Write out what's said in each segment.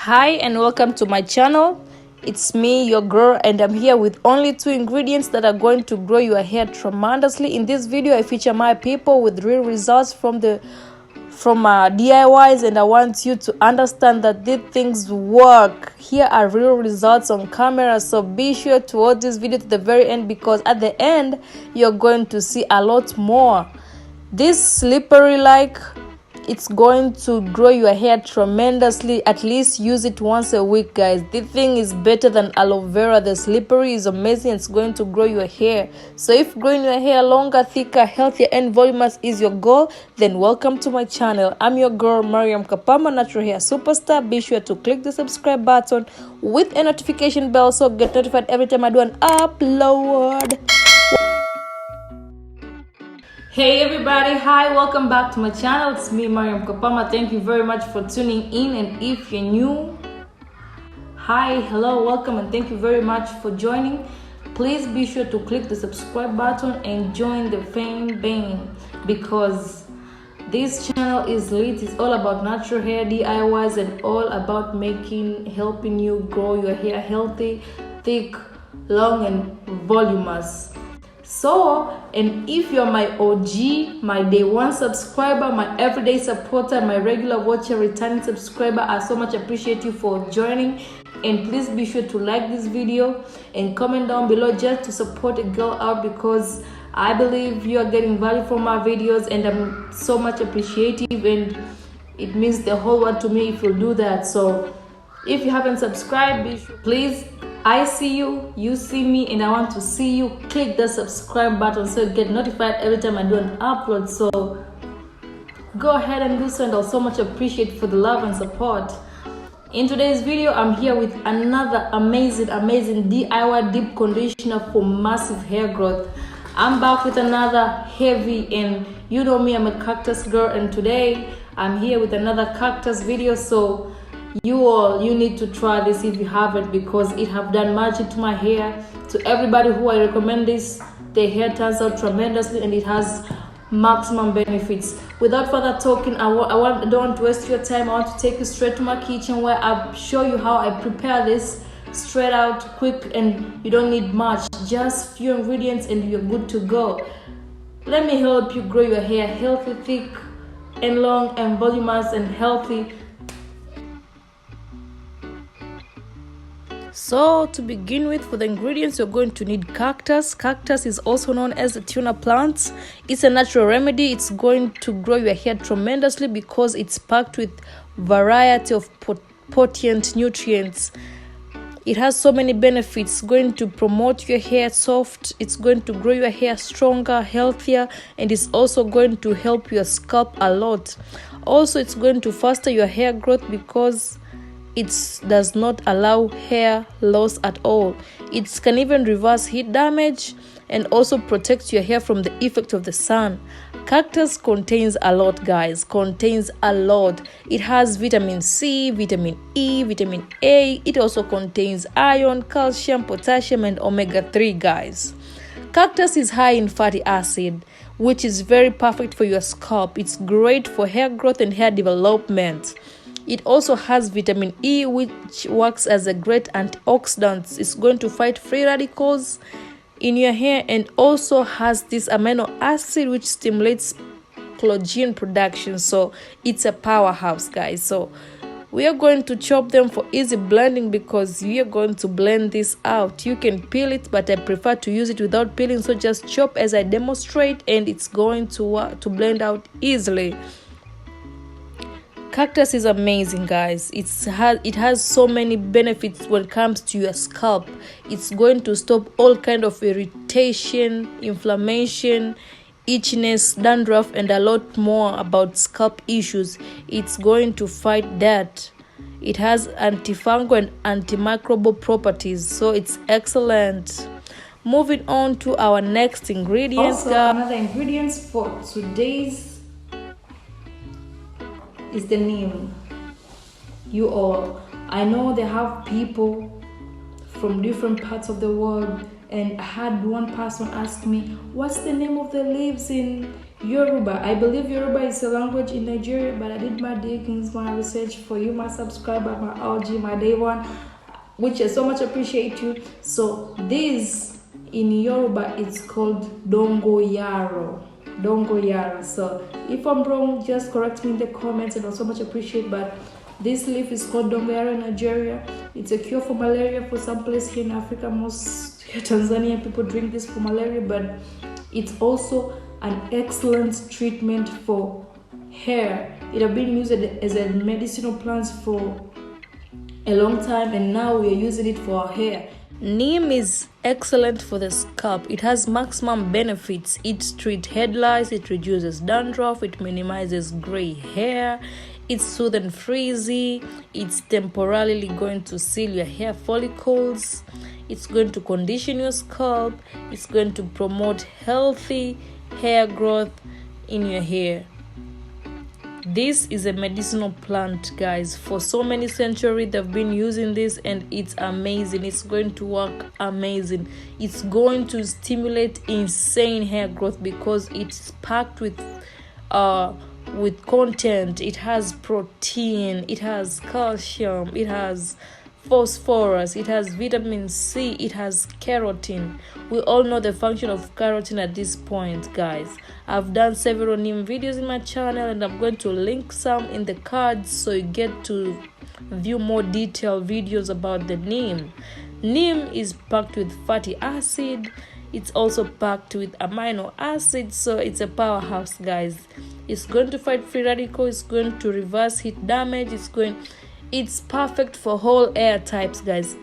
Hi and welcome to my channel. It's me, your girl, and I'm here with only 2 ingredients that are going to grow your hair tremendously. In this video I feature my people with real results from DIYs, and I want you to understand that these things work. Here are real results on camera, so be sure to watch this video to the very end, because at the end you're going to see a lot more. This slippery it's going to grow your hair tremendously. At least use it once a week, guys. This thing is better than aloe vera. The slippery is amazing. It's going to grow your hair. So if growing your hair longer, thicker, healthier, and voluminous is your goal, then welcome to my channel. I'm your girl Maryam Kapama, natural hair superstar. Be sure to click the subscribe button with a notification bell so get notified every time I do an upload. Hey everybody, hi, welcome back to my channel. It's me, Maryam Kapama. Thank you very much for tuning in, and if you're new, hi, hello, welcome, and thank you very much for joining. Please be sure to click the subscribe button and join the fame bang, because this channel is lit. It's all about natural hair DIYs and all about helping you grow your hair healthy, thick, long, and voluminous. So, and if you're my OG, my day one subscriber, my everyday supporter, my regular watcher, returning subscriber, I so much appreciate you for joining. And please be sure to like this video and comment down below just to support a girl out, because I believe you are getting value from my videos, and I'm so much appreciative, and it means the whole world to me if you do that. So if you haven't subscribed, please, I see you, you see me, and I want to see you. Click the subscribe button so you get notified every time I do an upload. So go ahead and do so, and I'll so much appreciate for the love and support. In today's video, I'm here with another amazing DIY deep conditioner for massive hair growth. I'm back with another heavy, and you know me, I'm a cactus girl, and today I'm here with another cactus video. So you need to try this if you haven't, because it have done magic to my hair. To everybody who I recommend this, their hair turns out tremendously, and it has maximum benefits. Without further talking, I don't want to waste your time. I want to take you straight to my kitchen, where I'll show you how I prepare this straight out, quick, and you don't need much, just few ingredients and you're good to go. Let me help you grow your hair healthy, thick, and long, and voluminous, and healthy. So to begin with, for the ingredients, you're going to need cactus. Cactus is also known as the tuna plant. It's a natural remedy. It's going to grow your hair tremendously because it's packed with variety of potent nutrients. It has so many benefits. It's going to promote your hair soft. It's going to grow your hair stronger, healthier, and it's also going to help your scalp a lot. Also, it's going to foster your hair growth because it does not allow hair loss at all. It can even reverse heat damage and also protect your hair from the effect of the sun. Cactus contains a lot, guys. Contains a lot. It has vitamin C, vitamin E, vitamin A. It also contains iron, calcium, potassium, and omega-3, guys. Cactus is high in fatty acid, which is very perfect for your scalp. It's great for hair growth and hair development. It also has vitamin E, which works as a great antioxidant. It's going to fight free radicals in your hair, and also has this amino acid which stimulates collagen production. So it's a powerhouse, guys. So we are going to chop them for easy blending, because we are going to blend this out. You can peel it, but I prefer to use it without peeling. So just chop as I demonstrate, and it's going to blend out easily. Cactus is amazing, guys. It has so many benefits when it comes to your scalp. It's going to stop all kind of irritation, inflammation, itchiness, dandruff, and a lot more about scalp issues. It's going to fight that. It has antifungal and antimicrobial properties, so it's excellent. Moving on to our next ingredient. Also, another ingredients for today's is the neem. I know they have people from different parts of the world, and I had one person ask me, what's the name of the leaves in Yoruba. I believe Yoruba is a language in Nigeria, but I did my diggings, my research for you, my subscriber, my OG, my day one, which I so much appreciate you. So this in Yoruba, it's called dongoyaro. Dongoyaro. So if I'm wrong, just correct me in the comments, and I so much appreciate. But this leaf is called dongoyaro in Nigeria. It's a cure for malaria for some place here in Africa. Most Tanzania people drink this for malaria, but it's also an excellent treatment for hair. It has been used as a medicinal plant for a long time, and now we are using it for our hair. Neem is excellent for the scalp. It has maximum benefits. It treats head lice, it reduces dandruff, it minimizes gray hair, it's soothing and frizzy, it's temporarily going to seal your hair follicles, it's going to condition your scalp, it's going to promote healthy hair growth in your hair. This is a medicinal plant, guys. For so many centuries they've been using this, and it's amazing. It's going to work amazing. It's going to stimulate insane hair growth because it's packed with content. It has protein, it has calcium, it has phosphorus, it has vitamin C, it has keratin. We all know the function of keratin at this point, guys. I've done several neem videos in my channel, and I'm going to link some in the cards so you get to view more detailed videos about the neem. Neem is packed with fatty acid. It's also packed with amino acids, so it's a powerhouse, guys. It's going to fight free radicals, it's going to reverse heat damage, it's perfect for all hair types, guys.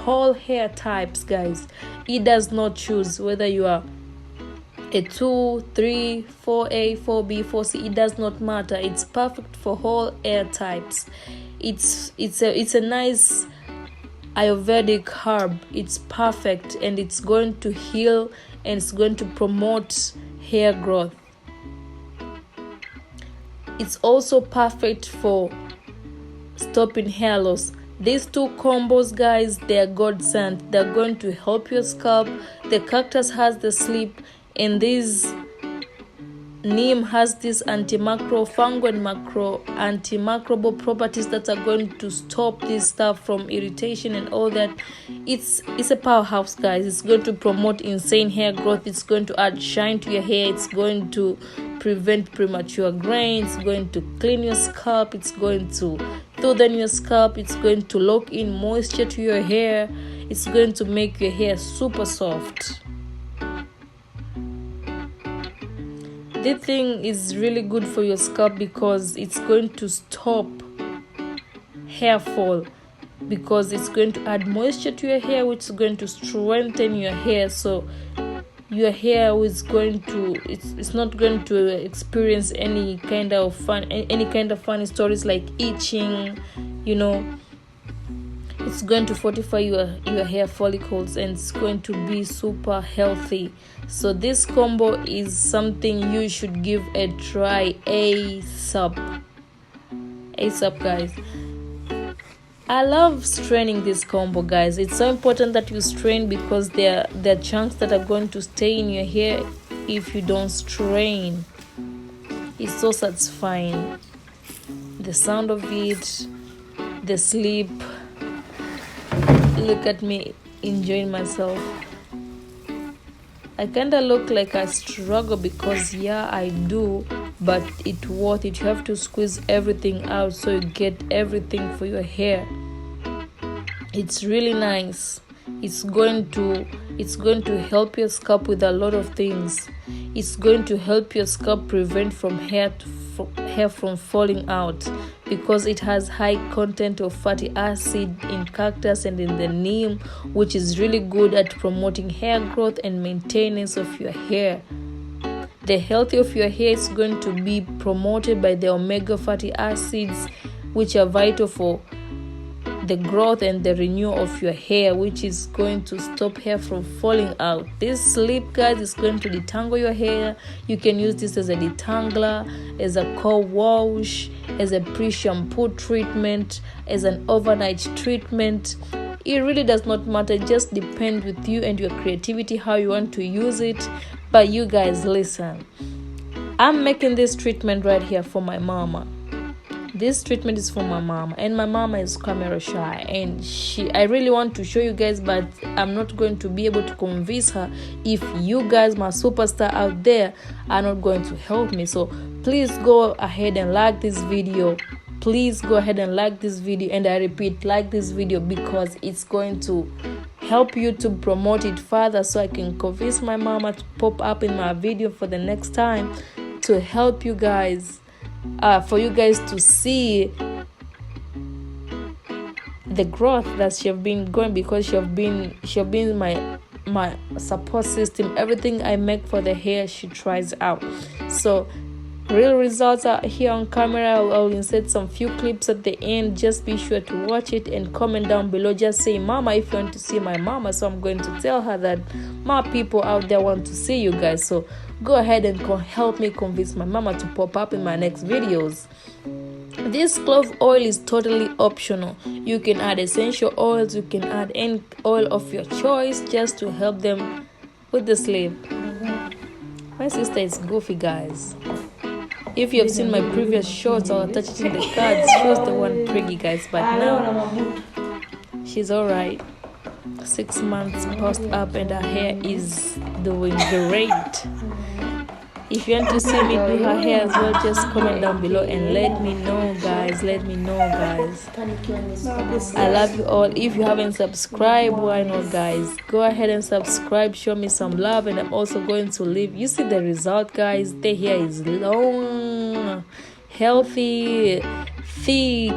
All hair types, guys. It does not choose whether you are a 2, 3, 4A, 4B, 4C. It does not matter. It's perfect for all hair types. It's a nice Ayurvedic herb. It's perfect, and it's going to heal, and it's going to promote hair growth. It's also perfect for stopping hair loss. These two combos, guys, they are godsend. They're going to help your scalp. The cactus has the sleep, and this neem has this antimicrofungal and antimicrobial properties that are going to stop this stuff from irritation and all that. It's a powerhouse, guys. It's going to promote insane hair growth. It's going to add shine to your hair. It's going to prevent premature graying. It's going to clean your scalp. It's going to soothe your scalp. It's going to lock in moisture to your hair. It's going to make your hair super soft. This thing is really good for your scalp because it's going to stop hair fall, because it's going to add moisture to your hair, which is going to strengthen your hair. So your hair is going to it's not going to experience any kind of funny stories like itching, It's going to fortify your hair follicles, and it's going to be super healthy. So this combo is something you should give a try ASAP, guys. I love straining this combo, guys. It's so important that you strain, because there are chunks that are going to stay in your hair if you don't strain. It's so satisfying. The sound of it, the sleep. Look at me enjoying myself. I kinda look like I struggle because I do, but it's worth it. You have to squeeze everything out so you get everything for your hair. It's really nice. It's going to help your scalp with a lot of things. It's going to help your scalp prevent from hair from falling out, because it has high content of fatty acid in cactus and in the neem, which is really good at promoting hair growth and maintenance of your hair. The health of your hair is going to be promoted by the omega fatty acids, which are vital for the growth and the renewal of your hair, which is going to stop hair from falling out. This sleep, guys, is going to detangle your hair. You can use this as a detangler, as a cold wash, as a pre-shampoo treatment, as an overnight treatment. It really does not matter. It just depends with you and your creativity how you want to use it. But you guys, listen, I'm making this treatment right here for my mama. This treatment is for my mama, and my mama is camera shy, and I really want to show you guys, but I'm not going to be able to convince her if you guys, my superstar out there, are not going to help me. So please go ahead and like this video. Please go ahead and like this video, and I repeat, like this video, because it's going to help you to promote it further, so I can convince my mama to pop up in my video for the next time, to help you guys, for you guys to see the growth that she have been going, because she have been my support system. Everything I make for the hair, she tries out. So real results are here on camera. I'll insert some few clips at the end. Just be sure to watch it and comment down below. Just say mama if you want to see my mama. So I'm going to tell her that my people out there want to see you guys. So go ahead and help me convince my mama to pop up in my next videos. This clove oil is totally optional. You can add essential oils, you can add any oil of your choice, just to help them with the sleep. My sister is goofy, guys. If you have seen my previous shorts, I'll attach it in the cards. She was the one priggy, guys, but now she's alright. 6 months post up and her hair is doing great. If you want to see me do her hair as well, just comment down below and let me know, guys. I love you all. If you haven't subscribed, why not, guys? Go ahead and subscribe, show me some love, and I'm also going to leave. You see the result, guys. The hair is long, healthy, thick,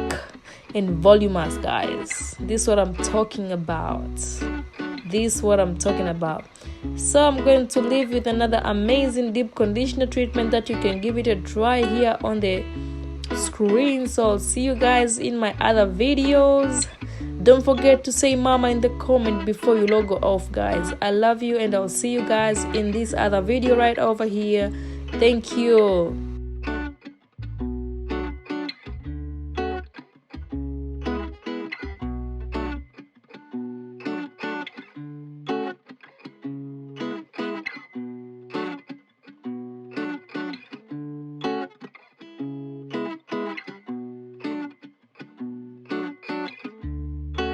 and voluminous, guys. This is what I'm talking about. So I'm going to leave with another amazing deep conditioner treatment that you can give it a try here on the screen. So I'll see you guys in my other videos. Don't forget to say mama in the comment before you log off, guys. I love you, and I'll see you guys in this other video right over here. Thank you.